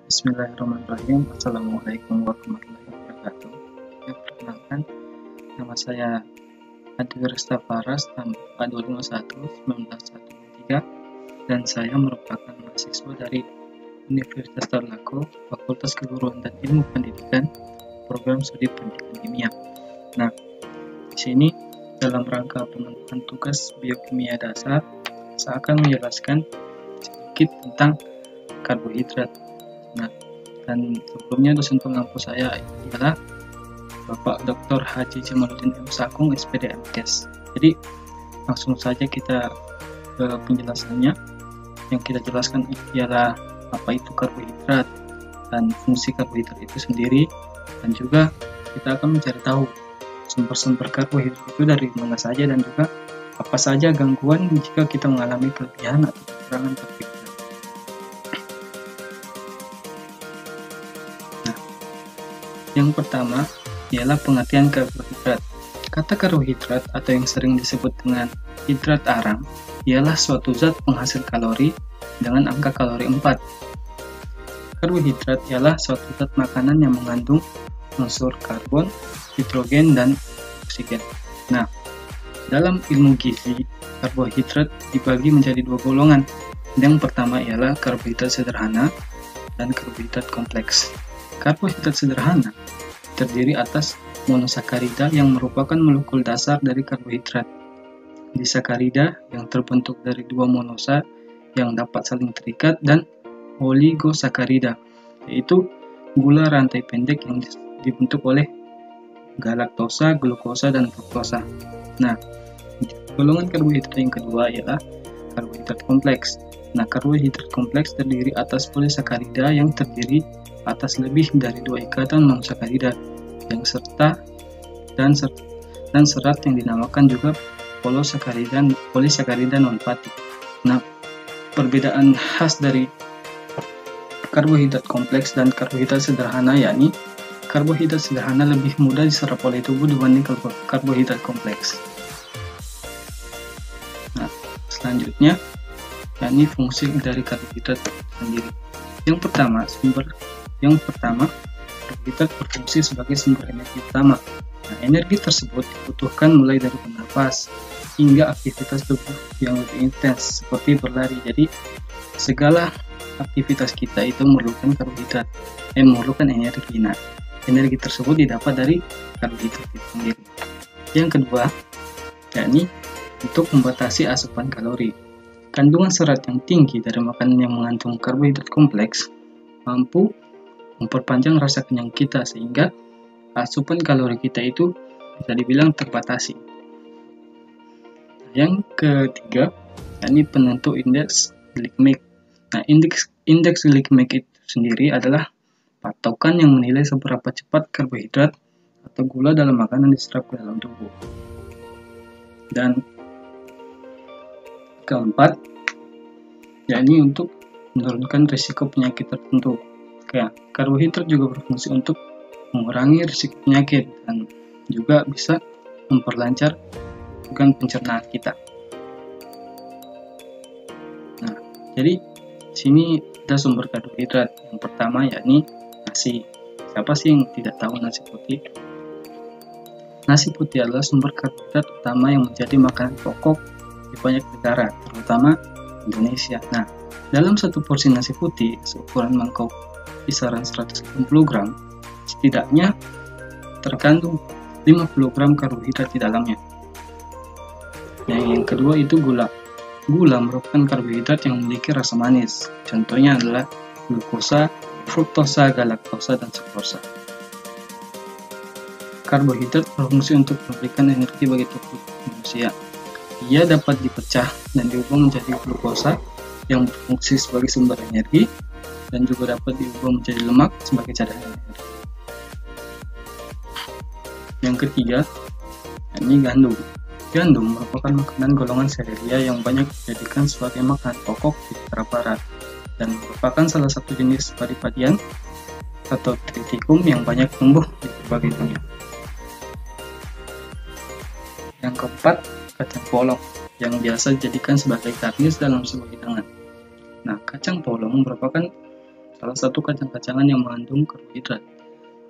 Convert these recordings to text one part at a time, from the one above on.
Bismillahirrahmanirrahim. Assalamualaikum warahmatullahi wabarakatuh. Perkenalkan, nama saya Adi Resta Faras, angka 251-1913, dan saya merupakan mahasiswa dari Universitas Tarlako, Fakultas Keguruan dan Ilmu Pendidikan, Program Studi Pendidikan Kimia. Nah, di sini dalam rangka pemenuhan tugas biokimia dasar, saya akan menjelaskan sedikit tentang karbohidrat. Nah, dan sebelumnya dosen pengampu saya adalah Bapak Dr. Haji Jamaluddin M. Sakung, SPD MKes. Jadi, langsung saja kita ke penjelasannya. Yang kita jelaskan ialah apa itu karbohidrat dan fungsi karbohidrat itu sendiri, dan juga kita akan mencari tahu sumber-sumber karbohidrat itu dari mana saja, dan juga apa saja gangguan jika kita mengalami kelebihan atau kekurangan karbohidrat. Yang pertama ialah pengertian karbohidrat. Kata karbohidrat atau yang sering disebut dengan hidrat arang ialah suatu zat penghasil kalori dengan angka kalori 4. Karbohidrat ialah suatu zat makanan yang mengandung unsur karbon, hidrogen, dan oksigen. Nah, dalam ilmu gizi, karbohidrat dibagi menjadi dua golongan. Yang pertama ialah karbohidrat sederhana dan karbohidrat kompleks. Karbohidrat sederhana terdiri atas monosakarida yang merupakan molekul dasar dari karbohidrat. Disakarida yang terbentuk dari dua monosa yang dapat saling terikat, dan oligosakarida, yaitu gula rantai pendek yang dibentuk oleh galaktosa, glukosa, dan fruktosa. Nah, golongan karbohidrat yang kedua ialah karbohidrat kompleks. Nah, karbohidrat kompleks terdiri atas polisakarida yang terdiri atas lebih dari dua ikatan monosakarida yang dan serat yang dinamakan juga polisakarida non-fatty. Nah, perbedaan khas dari karbohidrat kompleks dan karbohidrat sederhana yakni karbohidrat sederhana lebih mudah diserap oleh tubuh dibanding karbohidrat kompleks. Nah, selanjutnya yakni fungsi dari karbohidrat sendiri. Yang pertama, karbohidrat berfungsi sebagai sumber energi utama. Nah, energi tersebut dibutuhkan mulai dari bernafas hingga aktivitas tubuh yang lebih intens seperti berlari. Jadi, segala aktivitas kita itu memerlukan karbohidrat, memerlukan energi. Nah, energi tersebut didapat dari karbohidrat itu sendiri. Yang kedua, yakni untuk membatasi asupan kalori. Kandungan serat yang tinggi dari makanan yang mengandung karbohidrat kompleks mampu memperpanjang rasa kenyang kita sehingga asupan kalori kita itu bisa dibilang terbatasi. Yang ketiga, yakni penentu indeks glikemik. Nah, indeks glikemik itu sendiri adalah patokan yang menilai seberapa cepat karbohidrat atau gula dalam makanan diserap ke dalam tubuh. Dan keempat, yakni untuk menurunkan risiko penyakit tertentu. Karbohidrat juga berfungsi untuk mengurangi risiko penyakit dan juga bisa memperlancar organ pencernaan kita. Nah, jadi sini ada sumber karbohidrat. Yang pertama yakni nasi. Siapa sih yang tidak tahu nasi putih? Nasi putih adalah sumber karbohidrat utama yang menjadi makanan pokok di banyak negara, terutama Indonesia. Nah, dalam satu porsi nasi putih seukuran mangkok kisaran 180 gram, setidaknya terkandung 50 gram karbohidrat di dalamnya. Yang kedua itu gula. Gula merupakan karbohidrat yang memiliki rasa manis. Contohnya adalah glukosa, fruktosa, galaktosa, dan sukrosa. Karbohidrat berfungsi untuk memberikan energi bagi tubuh manusia. Ia dapat dipecah dan diubah menjadi glukosa yang berfungsi sebagai sumber energi, dan juga dapat diubah menjadi lemak sebagai cadangan energi. Yang ketiga, yakni gandum. Gandum merupakan makanan golongan serealia yang banyak dijadikan sebagai makanan pokok di negara barat dan merupakan salah satu jenis padi-padian atau tritikum yang banyak tumbuh di berbagai dunia. Yang keempat, kacang polong yang biasa dijadikan sebagai garnis dalam sebuah hidangan. Nah, kacang polong merupakan salah satu kacang-kacangan yang mengandung karbohidrat.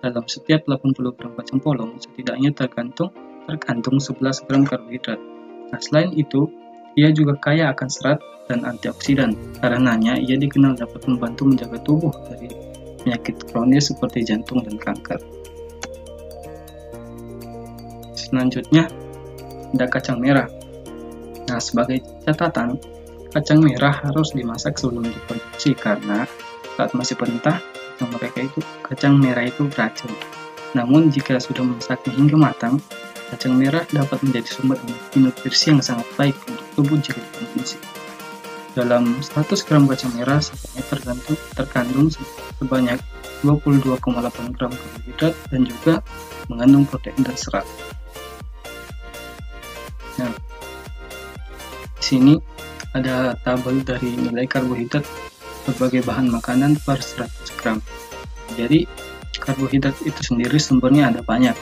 Dalam setiap 80 gram kacang polong, setidaknya terkandung 11 gram karbohidrat. Nah, selain itu, ia juga kaya akan serat dan antioksidan. Karenanya, ia dikenal dapat membantu menjaga tubuh dari penyakit kronis seperti jantung dan kanker. Selanjutnya, ada kacang merah. Nah, sebagai catatan, kacang merah harus dimasak sebelum dikonsumsi karena saat masih mentah, kacang merah itu beracun. Namun, jika sudah memasaknya hingga matang, kacang merah dapat menjadi sumber nutrisi yang sangat baik untuk tubuh jika dikonsumsi. Dalam 100 gram kacang merah setidaknya terkandung sebanyak 22,8 gram karbohidrat dan juga mengandung protein dan serat. Nah, di sini ada tabel dari nilai karbohidrat berbagai bahan makanan per 100 gram. Jadi, karbohidrat itu sendiri sumbernya ada banyak,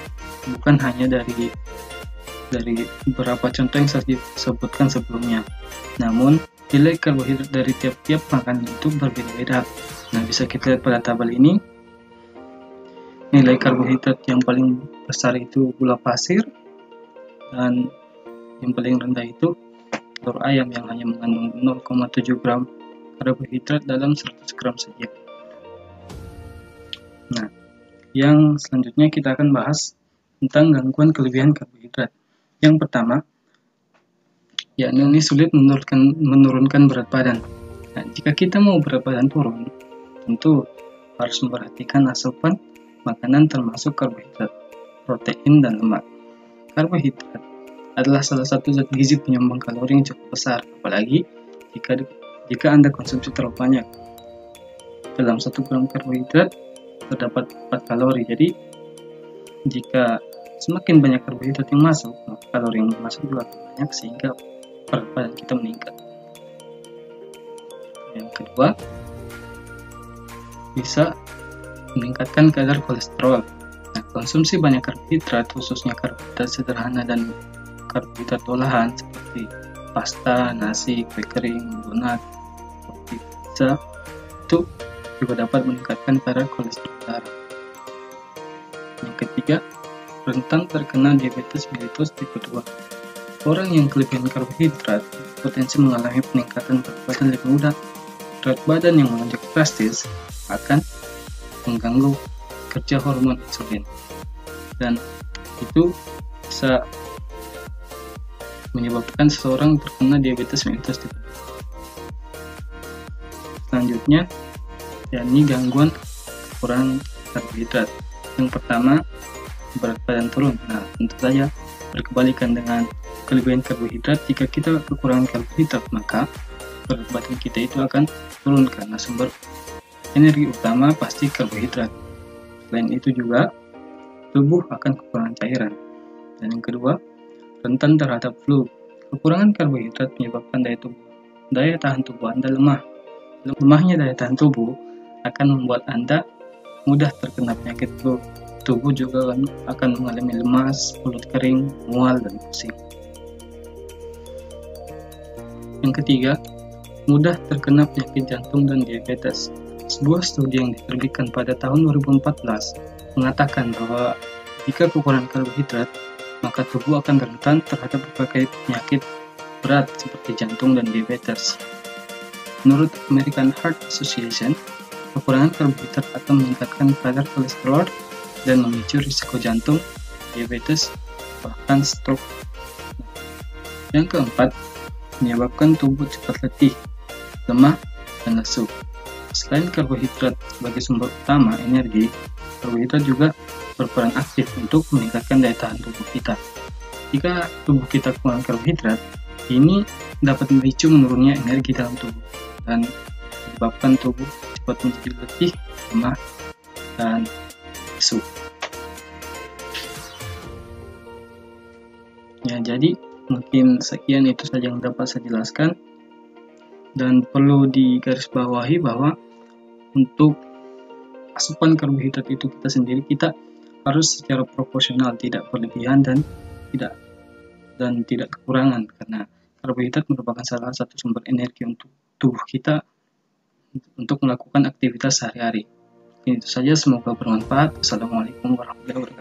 bukan hanya dari beberapa contoh yang saya sebutkan sebelumnya. Namun, nilai karbohidrat dari tiap-tiap makanan itu berbeda-beda. Nah, bisa kita lihat pada tabel ini. Nilai karbohidrat yang paling besar itu gula pasir, dan yang paling rendah itu telur ayam yang hanya mengandung 0,7 gram karbohidrat dalam 100 gram saja. Nah, yang selanjutnya kita akan bahas tentang gangguan kelebihan karbohidrat. Yang pertama, yakni sulit menurunkan berat badan. Nah, jika kita mau berat badan turun, tentu harus memperhatikan asupan makanan termasuk karbohidrat, protein, dan lemak. Karbohidrat adalah salah satu zat gizi penyumbang kalori yang cukup besar, apalagi jika Anda konsumsi terlalu banyak. Dalam 1 gram karbohidrat terdapat 4 kalori, jadi jika semakin banyak karbohidrat yang masuk, maka kalori yang masuk juga akan banyak sehingga berat badan kita meningkat. Yang kedua, bisa meningkatkan kadar kolesterol. Nah, konsumsi banyak karbohidrat, khususnya karbohidrat sederhana dan karbohidrat olahan seperti pasta, nasi, kue kering, donat, roti, pizza, itu juga dapat meningkatkan kadar kolesterol darah. Yang ketiga, rentan terkena diabetes mellitus tipe 2. Orang yang kelebihan karbohidrat potensi mengalami peningkatan berat badan lebih mudah. Berat badan yang melonjak drastis akan mengganggu kerja hormon insulin, dan itu bisa menyebabkan seseorang terkena diabetes mellitus tipe 2. Selanjutnya, yakni gangguan kekurangan karbohidrat. Yang pertama, berat badan turun. Nah, tentu saja berkebalikan dengan kelebihan karbohidrat. Jika kita kekurangan karbohidrat, maka berat badan kita itu akan turun karena sumber energi utama pasti karbohidrat. Selain itu juga, tubuh akan kekurangan cairan. Dan yang kedua, rentan terhadap flu. Kekurangan karbohidrat menyebabkan daya tahan tubuh Anda lemah. Lemahnya daya tahan tubuh akan membuat Anda mudah terkena penyakit flu. Tubuh juga akan mengalami lemas, mulut kering, mual, dan pusing. Yang ketiga, mudah terkena penyakit jantung dan diabetes. Sebuah studi yang diterbitkan pada tahun 2014 mengatakan bahwa jika kekurangan karbohidrat, maka tubuh akan rentan terhadap berbagai penyakit berat seperti jantung dan diabetes. Menurut American Heart Association, kekurangan karbohidrat akan meningkatkan kadar kolesterol dan memicu risiko jantung, diabetes, bahkan stroke. Yang keempat, menyebabkan tubuh cepat letih, lemah, dan lesu. Selain karbohidrat sebagai sumber utama energi, karbohidrat juga berperan aktif untuk meningkatkan daya tahan tubuh kita. Jika tubuh kita kurang karbohidrat, ini dapat memicu menurunnya energi dalam tubuh dan menyebabkan tubuh cepat menjadi letih, lemah, dan lesu. Ya, jadi mungkin sekian itu saja yang dapat saya jelaskan. Dan perlu digarisbawahi bahwa untuk asupan karbohidrat itu kita harus secara proporsional, tidak berlebihan dan tidak kekurangan, karena karbohidrat merupakan salah satu sumber energi untuk tubuh kita untuk melakukan aktivitas sehari-hari. Itu saja, semoga bermanfaat. Assalamualaikum warahmatullahi wabarakatuh.